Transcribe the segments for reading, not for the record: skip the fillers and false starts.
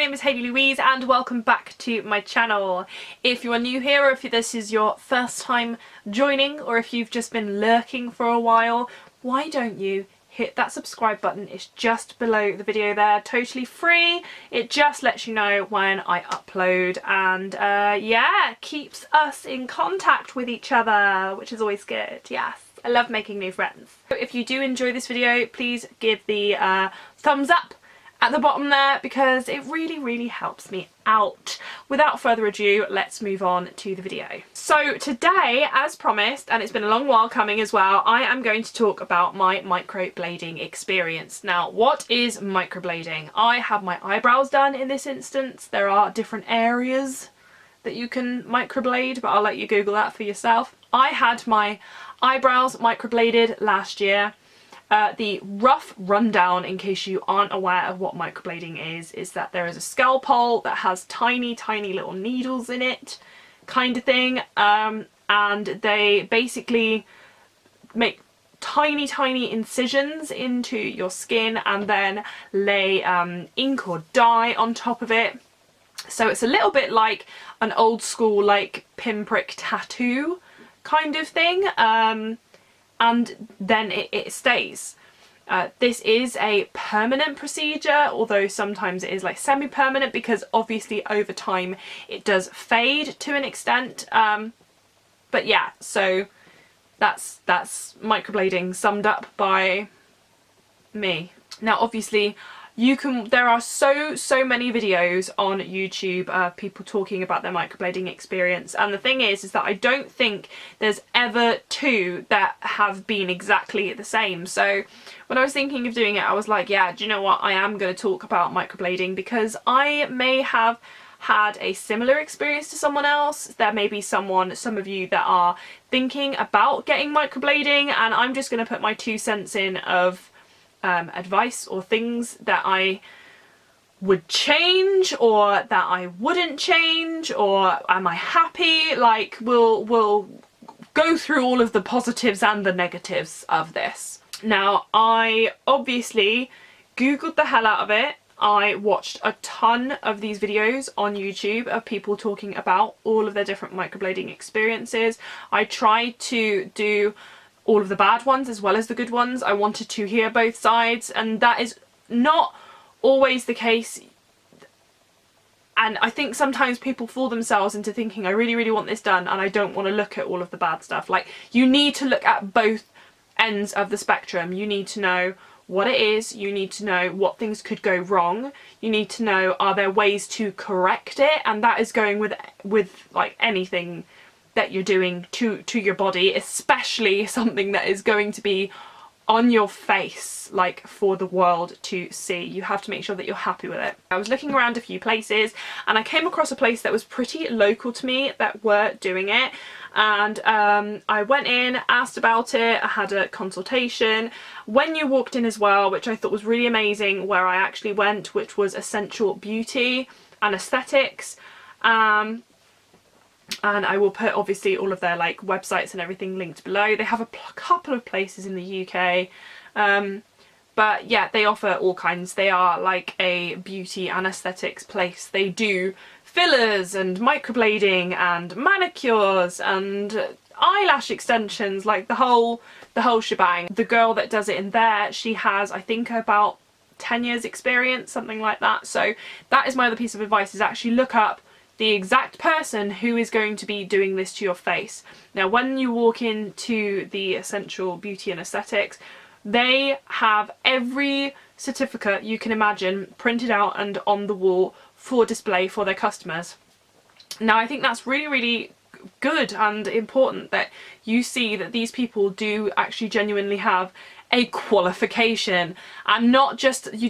my name is Haley-Louise and welcome back to my channel. If you are new here, or if this is your first time joining, or if you've just been lurking for a while, why don't you hit that subscribe button? It's just below the video there, totally free. It just lets you know when I upload and yeah, keeps us in contact with each other, which is always good. Yes, I love making new friends. So if you do enjoy this video, please give the thumbs up at the bottom there because it really helps me out. Without further ado, let's move on to the video. So today, as promised, and it's been a long while coming as well, I am going to talk about my microblading experience. Now, what is microblading? I have my eyebrows done in this instance. There are different areas that you can microblade, but I'll let you Google that for yourself. I had my eyebrows microbladed last year. The rough rundown, in case you aren't aware of what microblading is that there is a scalpel that has tiny little needles in it, kind of thing, and they basically make tiny incisions into your skin and then lay ink or dye on top of it. So it's a little bit like an old school like pinprick tattoo kind of thing. And then it stays. This is a permanent procedure, although sometimes it is like semi-permanent because obviously over time it does fade to an extent. But yeah, so that's microblading summed up by me. Now obviously there are so many videos on YouTube of people talking about their microblading experience, and the thing is that I don't think there's ever two that have been exactly the same. So when I was thinking of doing it, I was like, yeah, do you know what, I am going to talk about microblading because I may have had a similar experience to someone else. There may be some of you that are thinking about getting microblading, and I'm just going to put my 2 cents in of advice or things that I would change or that I wouldn't change, or am I happy? Like we'll go through all of the positives and the negatives of this. Now I obviously googled the hell out of it. I watched a ton of these videos on YouTube of people talking about all of their different microblading experiences. I tried to do all of the bad ones as well as the good ones. I wanted to hear both sides, and that is not always the case. And I think sometimes people fool themselves into thinking I really want this done and I don't want to look at all of the bad stuff. Like, you need to look at both ends of the spectrum. You need to know what it is, you need to know what things could go wrong, you need to know are there ways to correct it, and that is going with like anything that you're doing to your body, especially something that is going to be on your face, like for the world to see. You have to make sure that you're happy with it. I was looking around a few places and I came across a place that was pretty local to me that were doing it, and I went in, asked about it, I had a consultation. When you walked in as well, which I thought was really amazing, where I actually went, which was Essential Beauty and Aesthetics, and I will put obviously all of their like websites and everything linked below. They have a couple of places in the UK, but yeah, they offer all kinds. They are like a beauty and aesthetics place. They do fillers and microblading and manicures and eyelash extensions, like the whole shebang. The girl that does it in there, she has I think about 10 years experience, something like that. So that is my other piece of advice, is actually look up the exact person who is going to be doing this to your face. Now when you walk into the Essential Beauty and Aesthetics, they have every certificate you can imagine printed out and on the wall for display for their customers. Now I think that's really good and important that you see that these people do actually genuinely have a qualification, and not just, you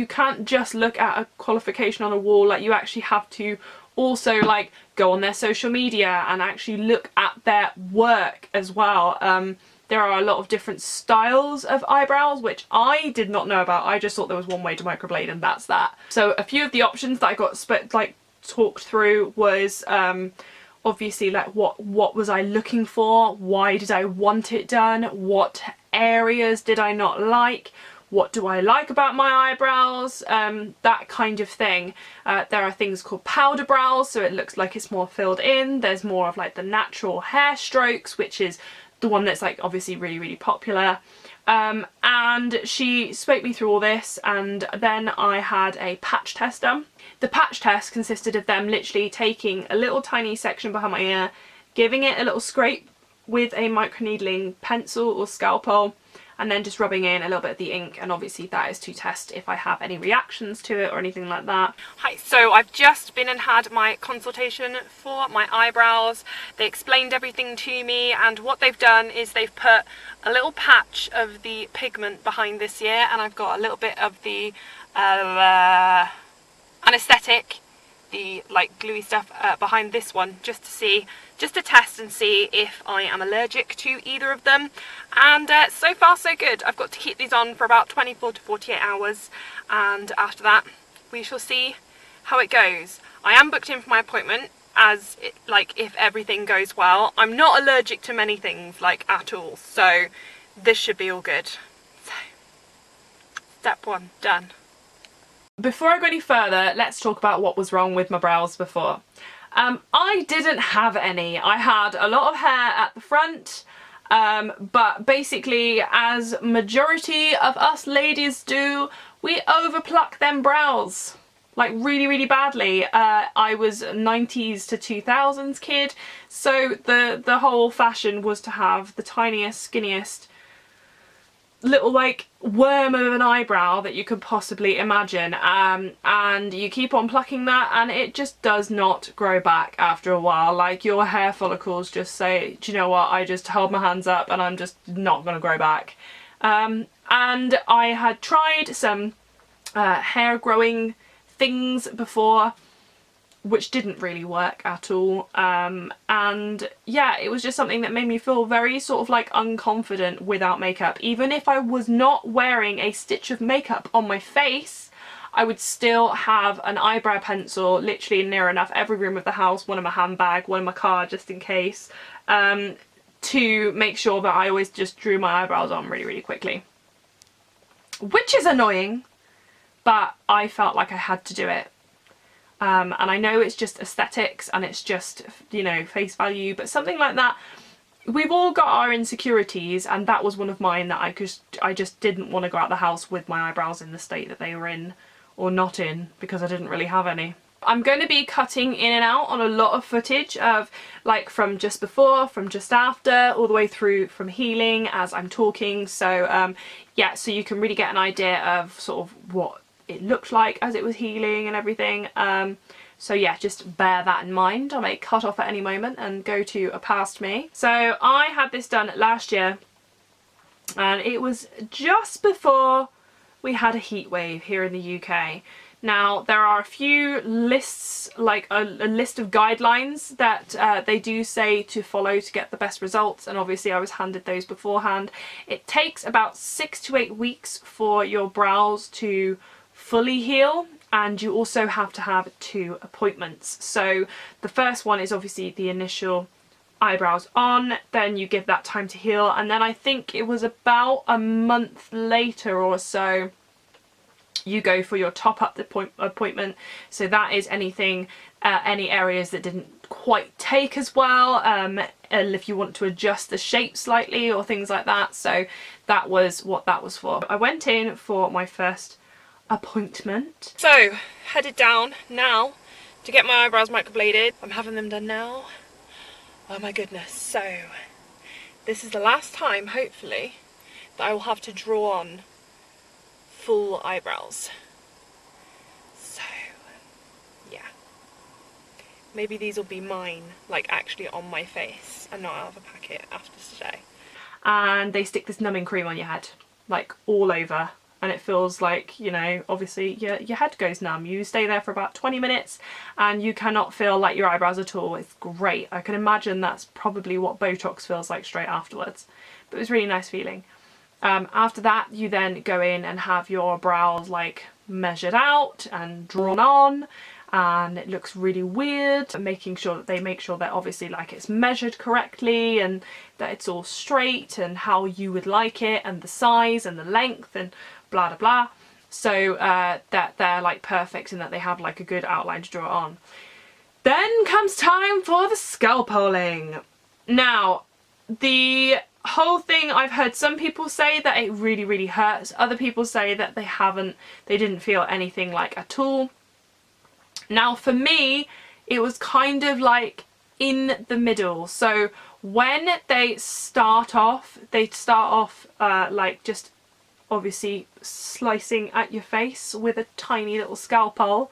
can't just look at a qualification on a wall. Like, you actually have to also like go on their social media and actually look at their work as well. There are a lot of different styles of eyebrows which I did not know about. I just thought there was one way to microblade and that's that. So a few of the options that I got talked through was obviously like what was I looking for, why did I want it done, what areas did I not like, what do I like about my eyebrows, that kind of thing. There are things called powder brows, so it looks like it's more filled in. There's more of like the natural hair strokes, which is the one that's like obviously really, really popular. And she spoke me through all this, and then I had a patch test done. The patch test consisted of them literally taking a little tiny section behind my ear, giving it a little scrape with a microneedling pencil or scalpel, and then just rubbing in a little bit of the ink, and obviously that is to test if I have any reactions to it or anything like that. Hi, so I've just been and had my consultation for my eyebrows. They explained everything to me, and what they've done is they've put a little patch of the pigment behind this ear, and I've got a little bit of the anaesthetic, the like gluey stuff behind this one, just to test and see if I am allergic to either of them. And so far so good. I've got to keep these on for about 24 to 48 hours, and after that we shall see how it goes. I am booked in for my appointment, as like if everything goes well. I'm not allergic to many things like at all, so this should be all good. So step one done. Before I go any further, let's talk about what was wrong with my brows before. I didn't have any. I had a lot of hair at the front, but basically, as majority of us ladies do, we overpluck them brows. Like really, really badly. I was 90s to 2000s kid, so the whole fashion was to have the tiniest, skinniest little like worm of an eyebrow that you could possibly imagine, and you keep on plucking that and it just does not grow back after a while. Like your hair follicles just say, do you know what, I just hold my hands up and I'm just not gonna grow back. And I had tried some hair growing things before, which didn't really work at all, and yeah, it was just something that made me feel very sort of like unconfident without makeup. Even if I was not wearing a stitch of makeup on my face, I would still have an eyebrow pencil literally near enough every room of the house, one in my handbag, one in my car just in case, to make sure that I always just drew my eyebrows on really, really quickly. Which is annoying, but I felt like I had to do it. And I know it's just aesthetics and it's just, you know, face value, but something like that, we've all got our insecurities, and that was one of mine, that I just didn't want to go out the house with my eyebrows in the state that they were in, or not in, because I didn't really have any. I'm going to be cutting in and out on a lot of footage of like from just before, from just after, all the way through from healing as I'm talking, so yeah, so you can really get an idea of sort of what it looked like as it was healing and everything. So yeah, just bear that in mind. I may cut off at any moment and go to a past me. So I had this done last year, and it was just before we had a heat wave here in the UK. Now there are a few lists, like a list of guidelines that they do say to follow to get the best results, and obviously I was handed those beforehand. It takes about 6 to 8 weeks for your brows to fully heal, and you also have to have 2 appointments. So the first one is obviously the initial eyebrows on, then you give that time to heal, and then I think it was about a month later or so you go for your top-up appointment. So that is anything, any areas that didn't quite take as well, and if you want to adjust the shape slightly or things like that. So that was what that was for. I went in for my first appointment. So headed down now to get my eyebrows microbladed. I'm having them done now. Oh my goodness. So this is the last time, hopefully, that I will have to draw on full eyebrows. So yeah, maybe these will be mine, like actually on my face and not out of a packet after today. And they stick this numbing cream on your head, like all over, and it feels like, you know, obviously your head goes numb. You stay there for about 20 minutes and you cannot feel like your eyebrows at all. It's great. I can imagine that's probably what Botox feels like straight afterwards, but it was a really nice feeling. After that, you then go in and have your brows like measured out and drawn on, and it looks really weird, making sure that they make sure that obviously like it's measured correctly and that it's all straight and how you would like it, and the size and the length and blah blah blah. So that they're like perfect and that they have like a good outline to draw it on. Then comes time for the scalpelling. Now, the whole thing, I've heard some people say that it really, really hurts. Other people say that they didn't feel anything like at all. Now, for me, it was kind of like in the middle. So when they start off like just obviously slicing at your face with a tiny little scalpel.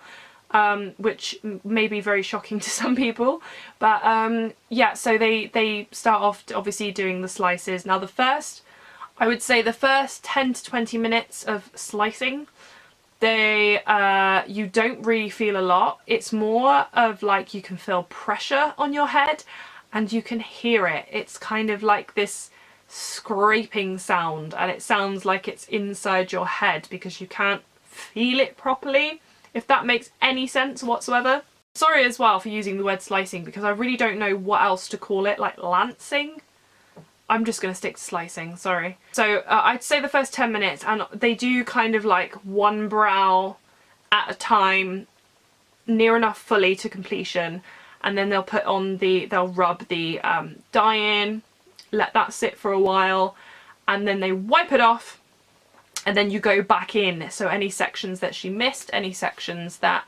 Which may be very shocking to some people, but yeah, so they start off obviously doing the slices. Now I would say the first 10 to 20 minutes of slicing, you don't really feel a lot. It's more of like you can feel pressure on your head and you can hear it. It's kind of like this scraping sound, and it sounds like it's inside your head because you can't feel it properly, if that makes any sense whatsoever. Sorry as well for using the word slicing because I really don't know what else to call it, like lancing. I'm just going to stick to slicing, sorry. So I'd say the first 10 minutes, and they do kind of like one brow at a time, near enough fully to completion, and then they'll rub the dye in, let that sit for a while, and then they wipe it off. And then you go back in, so any sections that she missed, any sections that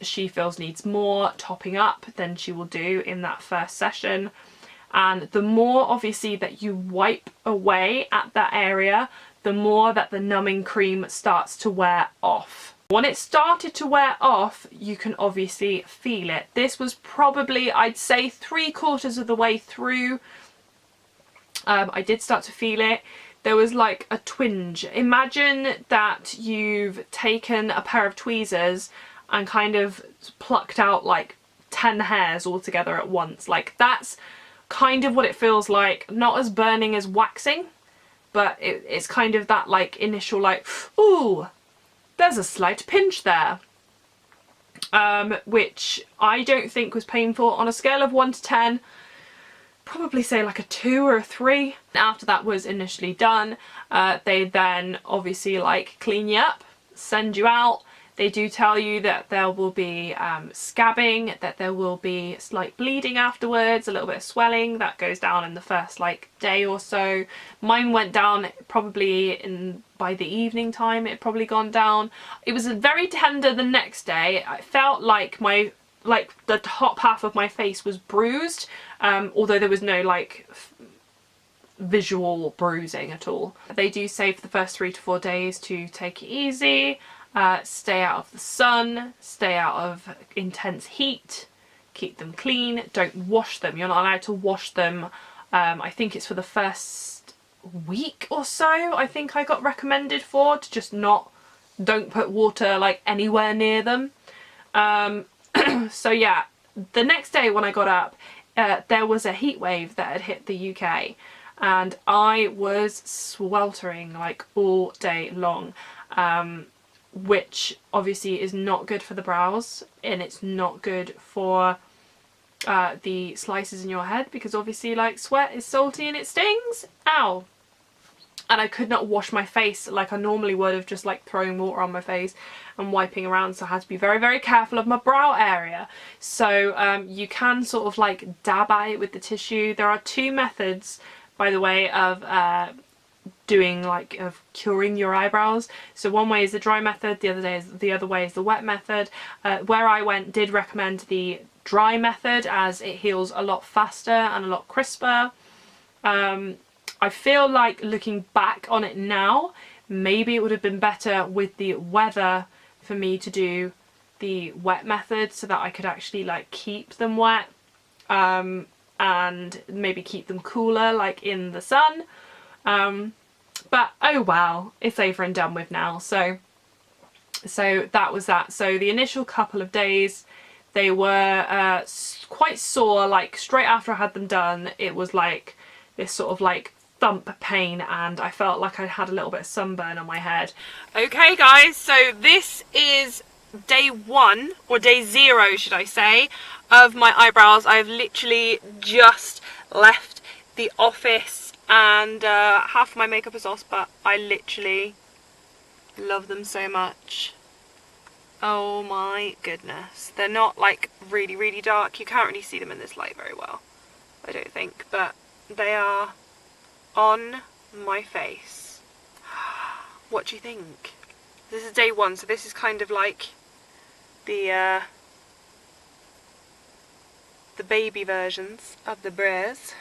she feels needs more topping up, then she will do in that first session. And the more obviously that you wipe away at that area, the more that the numbing cream starts to wear off. When it started to wear off, you can obviously feel it. This was probably, I'd say, 3/4 of the way through. I did start to feel it. There was like a twinge. Imagine that you've taken a pair of tweezers and kind of plucked out like 10 hairs all together at once. Like that's kind of what it feels like. Not as burning as waxing, but it's kind of that like initial like, ooh, there's a slight pinch there. Which I don't think was painful. On a scale of 1 to 10, probably say like a 2 or a 3. After that was initially done, they then obviously like clean you up, send you out. They do tell you that there will be scabbing, that there will be slight bleeding afterwards, a little bit of swelling that goes down in the first like day or so. Mine went down probably by the evening time. It had probably gone down. It was very tender the next day. I felt like the top half of my face was bruised, although there was no like visual bruising at all. They do say for the first 3 to 4 days to take it easy, stay out of the sun, stay out of intense heat, keep them clean, don't wash them. You're not allowed to wash them. I think it's for the first week or so, I think I got recommended for, to just don't put water like anywhere near them. So yeah, the next day when I got up, there was a heat wave that had hit the UK, and I was sweltering like all day long, which obviously is not good for the brows, and it's not good for the slices in your head, because obviously like sweat is salty and it stings. Ow! And I could not wash my face like I normally would have, just like throwing water on my face and wiping around, so I had to be very, very careful of my brow area. So you can sort of like dab at it with the tissue. There are 2 methods, by the way, of curing your eyebrows. So one way is the dry method, the other way is the wet method. Where I went did recommend the dry method, as it heals a lot faster and a lot crisper. I feel like looking back on it now, maybe it would have been better with the weather for me to do the wet method, so that I could actually like keep them wet, and maybe keep them cooler like in the sun. But oh well, it's over and done with now. So that was that. So the initial couple of days, they were quite sore. Like straight after I had them done, it was like this sort of like thump pain, and I felt like I had a little bit of sunburn on my head. Okay guys, so this is day 1, or day 0 should I say, of my eyebrows. I've literally just left the office, and half of my makeup is off, but I literally Love them so much. Oh my goodness. They're not like really, really dark. You can't really see them in this light very well, I don't think, but they are on my face. What do you think? This is day 1, so this is kind of like the baby versions of the brares.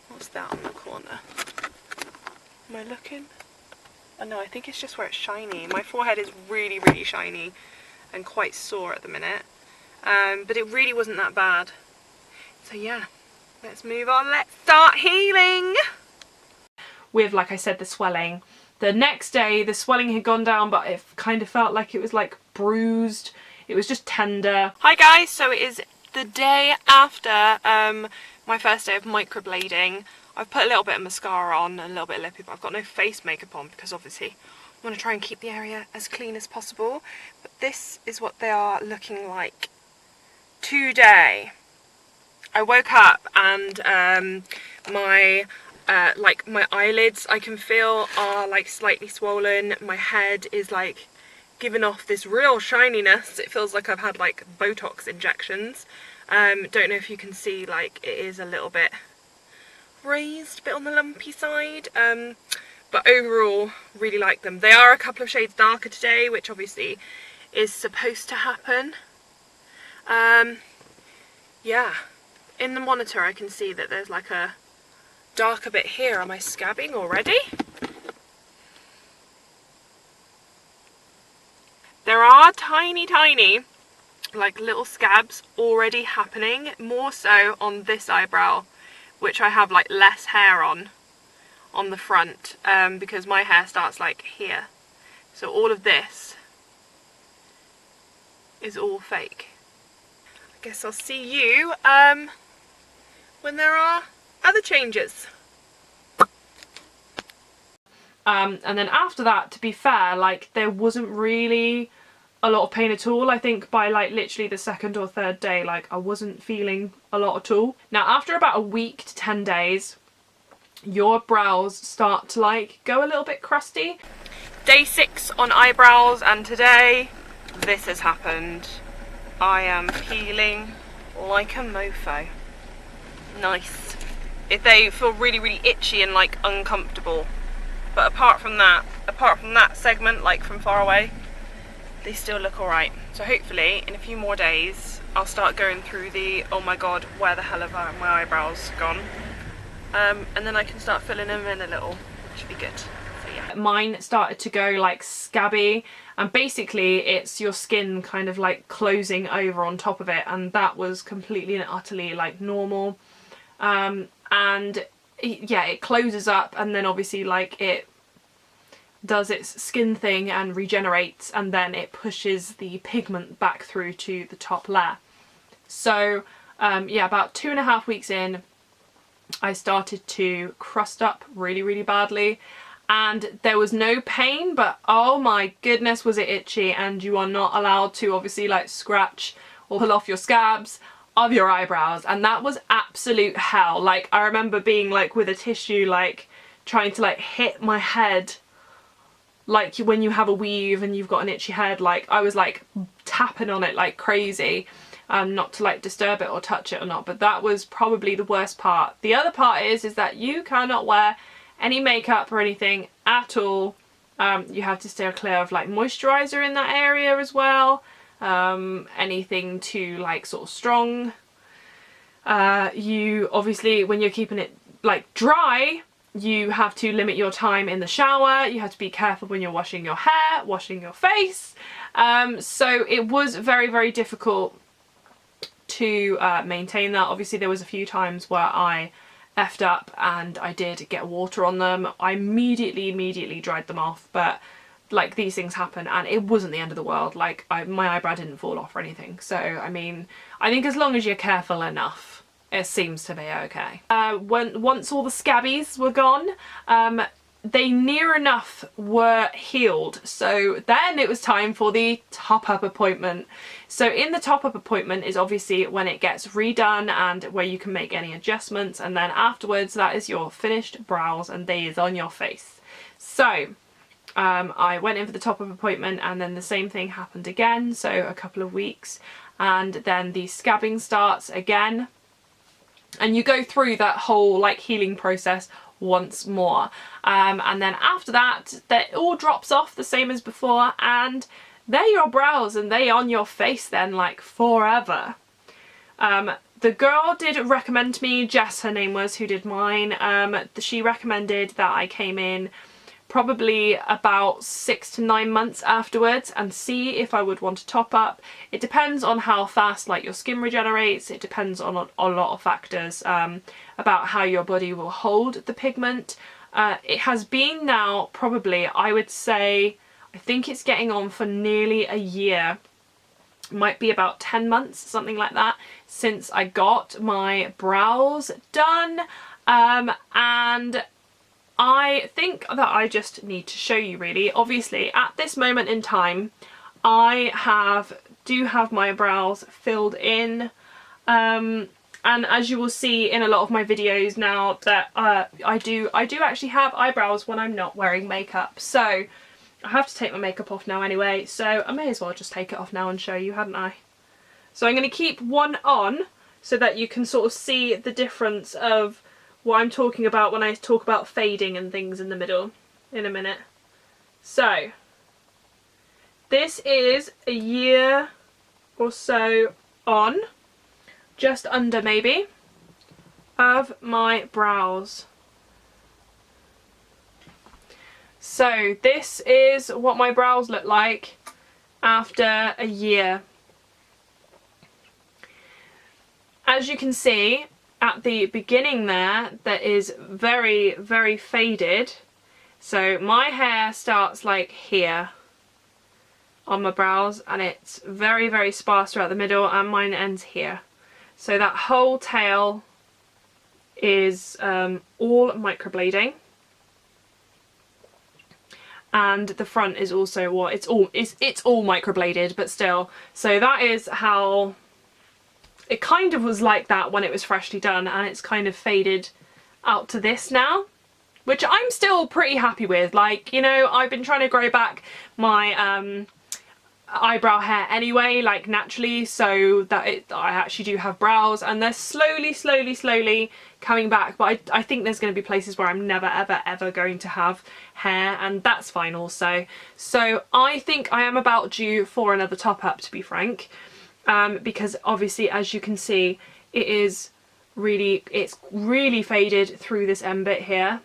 What's that on the corner? Am I looking? Oh no, I think it's just where it's shiny. My forehead is really, really shiny and quite sore at the minute. But it really wasn't that bad. So yeah, let's move on. Let's start healing. With, like I said, the swelling. The next day, the swelling had gone down, but it kind of felt like it was like bruised. It was just tender. Hi guys, so it is the day after my first day of microblading. I've put a little bit of mascara on and a little bit of lippy, but I've got no face makeup on because obviously I want to try and keep the area as clean as possible. But this is what they are looking like today. I woke up and my eyelids, I can feel, are like slightly swollen. My head is like giving off this real shininess. It feels like I've had like Botox injections. Don't know if you can see, like it is a little bit raised, a bit on the lumpy side, but overall really like them. They are a couple of shades darker today, which obviously is supposed to happen. Yeah, in the monitor I can see that there's like a darker bit here. Am I scabbing already? There are tiny like little scabs already happening, more so on this eyebrow, which I have like less hair on the front, because my hair starts like here. So all of this is all fake. I guess I'll see you when there are other changes. And then after that, to be fair, like there wasn't really a lot of pain at all. I think by like literally the 2nd or 3rd day, like I wasn't feeling a lot at all. Now after about a week to 10 days, your brows start to like go a little bit crusty. Day 6 on eyebrows, and today this has happened. I am peeling like a mofo. Nice. If they feel really, really itchy and like uncomfortable. But apart from that segment, like from far away, they still look alright. So hopefully in a few more days I'll start going through the oh my god, where the hell have my eyebrows gone, and then I can start filling them in a little, which should be good. So yeah. Mine started to go like scabby, and basically it's your skin kind of like closing over on top of it, and that was completely and utterly like normal. And yeah, it closes up, and then obviously like it does its skin thing and regenerates, and then it pushes the pigment back through to the top layer. So yeah, about 2.5 weeks in, I started to crust up really, really badly, and there was no pain, but oh my goodness was it itchy. And you are not allowed to obviously like scratch or pull off your scabs of your eyebrows, and that was absolute hell. Like I remember being like with a tissue, like trying to like hit my head, like when you have a weave and you've got an itchy head, like I was like tapping on it like crazy, not to like disturb it or touch it or not. But that was probably the worst part. The other part is that you cannot wear any makeup or anything at all. You have to stay clear of like moisturizer in that area as well. Anything too like sort of strong. You obviously, when you're keeping it like dry, you have to limit your time in the shower. You have to be careful when you're washing your hair, washing your face. So it was very, very difficult to maintain that. Obviously there was a few times where I effed up and I did get water on them. I immediately dried them off, but like these things happen, and it wasn't the end of the world. Like my eyebrow didn't fall off or anything. So I mean, I think as long as you're careful enough, it seems to be okay. Once all the scabbies were gone, they near enough were healed. So then it was time for the top-up appointment. So in the top-up appointment is obviously when it gets redone and where you can make any adjustments, and then afterwards that is your finished brows and they is on your face. So I went in for the top-up appointment and then the same thing happened again, so a couple of weeks, and then the scabbing starts again, and you go through that whole like healing process once more, and then after that it all drops off the same as before, and they're your brows and they on your face then like forever. The girl did recommend to me, Jess her name was, who did mine, she recommended that I came in probably about 6 to 9 months afterwards and see if I would want to top up. It depends on how fast like your skin regenerates, it depends on a lot of factors about how your body will hold the pigment. It has been now probably, I would say, I think it's getting on for nearly a year, might be about 10 months, something like that, since I got my brows done, and I think that I just need to show you really. Obviously at this moment in time I do have my brows filled in, and as you will see in a lot of my videos now that I do actually have eyebrows when I'm not wearing makeup, so I have to take my makeup off now anyway, so I may as well just take it off now and show you, hadn't I? So I'm going to keep one on so that you can sort of see the difference of what I'm talking about when I talk about fading and things in the middle in a minute. So this is a year or so on, just under maybe, of my brows. So this is what my brows look like after a year. As you can see at the beginning there, that is very, very faded. So my hair starts like here on my brows and it's very, very sparse throughout the middle, and mine ends here. So that whole tail is all microblading. And the front is also what it's all microbladed, but still. So that is how it kind of was like that when it was freshly done, and it's kind of faded out to this now, which I'm still pretty happy with. Like, you know, I've been trying to grow back my eyebrow hair anyway, like naturally, so that I actually do have brows, and they're slowly coming back, but I think there's going to be places where I'm never ever going to have hair, and that's fine also. So I think I am about due for another top up, to be frank, because obviously as you can see it's really faded through this end bit here,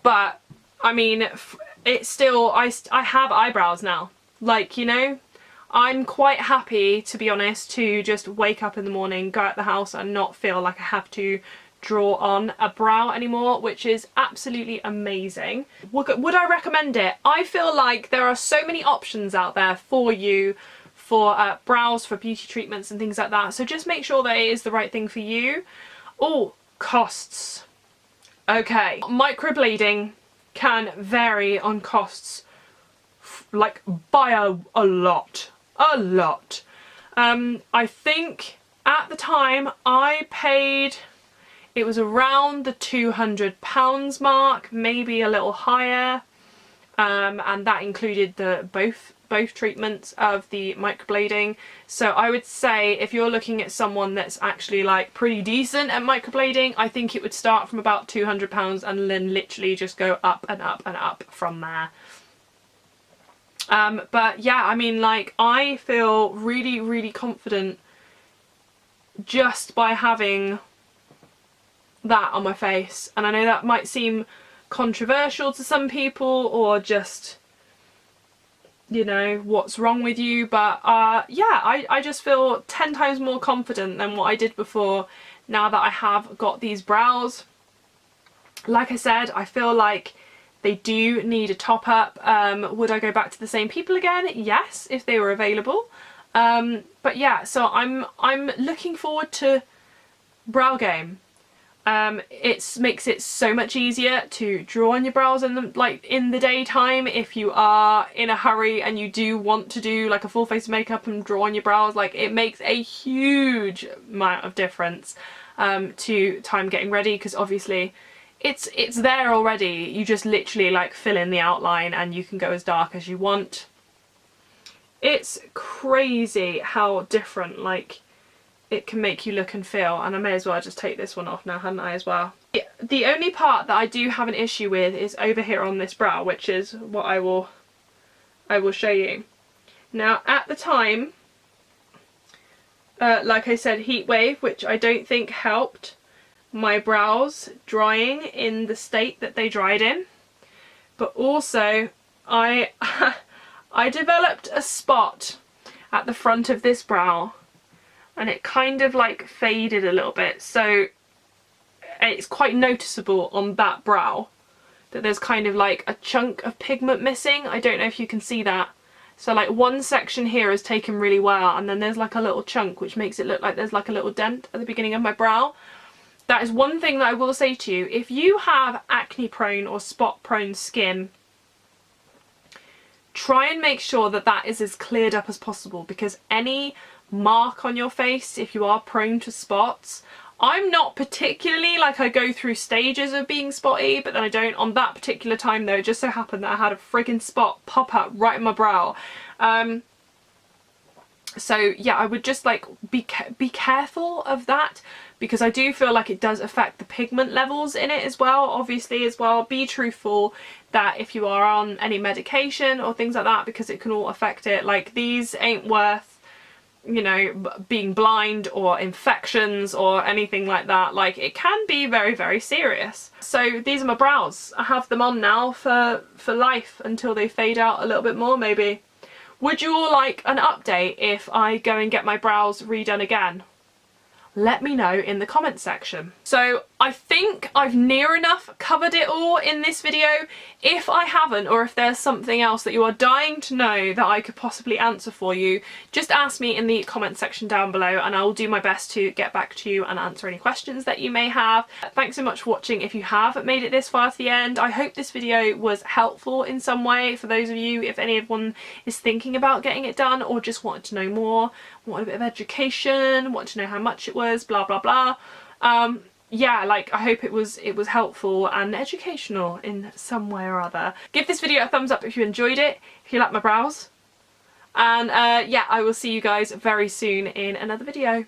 but I mean it's still, I have eyebrows now. Like, you know, I'm quite happy, to be honest, to just wake up in the morning, go out the house and not feel like I have to draw on a brow anymore, which is absolutely amazing. Would I recommend it? I feel like there are so many options out there for you for brows, for beauty treatments and things like that, so just make sure that it is the right thing for you. Oh, costs. Okay, microblading can vary on costs like by a lot. I think at the time I paid, it was around the £200 mark, maybe a little higher, and that included the both treatments of the microblading. So I would say if you're looking at someone that's actually like pretty decent at microblading, I think it would start from about £200 and then literally just go up and up and up from there. But yeah, I mean, like, I feel really confident just by having that on my face, and I know that might seem controversial to some people, or just, you know, what's wrong with you, but yeah, I just feel 10 times more confident than what I did before now that I have got these brows. Like I said, I feel like they do need a top up. Would I go back to the same people again? Yes, if they were available. But yeah, so I'm looking forward to brow game. It makes it so much easier to draw on your brows in the daytime if you are in a hurry and you do want to do like a full face of makeup and draw on your brows. Like, it makes a huge amount of difference to time getting ready, because obviously it's there already. You just literally like fill in the outline and you can go as dark as you want. It's crazy how different like it can make you look and feel, and I may as well just take this one off now, hadn't I, as well. The only part that I do have an issue with is over here on this brow, which is what I will show you. Now at the time, like I said, heat wave, which I don't think helped my brows drying in the state that they dried in, but also I I developed a spot at the front of this brow and it kind of like faded a little bit, so it's quite noticeable on that brow that there's kind of like a chunk of pigment missing. I don't know if you can see that. So like one section here is taken really well, and then there's like a little chunk which makes it look like there's like a little dent at the beginning of my brow. That is one thing that I will say to you. If you have acne prone or spot prone skin, try and make sure that that is as cleared up as possible, because any mark on your face, if you are prone to spots, I'm not particularly, like, I go through stages of being spotty, but then I don't. On that particular time though, it just so happened that I had a friggin' spot pop up right in my brow. So yeah, I would just like be careful of that, because I do feel like it does affect the pigment levels in it as well, obviously as well. Be truthful that if you are on any medication or things like that, because it can all affect it. Like, these ain't worth, you know, being blind or infections or anything like that. Like, it can be very, very serious. So these are my brows. I have them on now for life until they fade out a little bit more maybe. Would you all like an update if I go and get my brows redone again? Let me know in the comments section. So I think I've near enough covered it all in this video. If I haven't, or if there's something else that you are dying to know that I could possibly answer for you, just ask me in the comment section down below and I will do my best to get back to you and answer any questions that you may have. Thanks so much for watching if you have made it this far to the end. I hope this video was helpful in some way for those of you, if anyone is thinking about getting it done or just wanted to know more, wanted a bit of education, wanted to know how much it was, blah blah blah. Yeah, like, I hope it was helpful and educational in some way or other. Give this video a thumbs up if you enjoyed it, if you like my brows, and yeah, I will see you guys very soon in another video.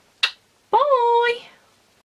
Bye!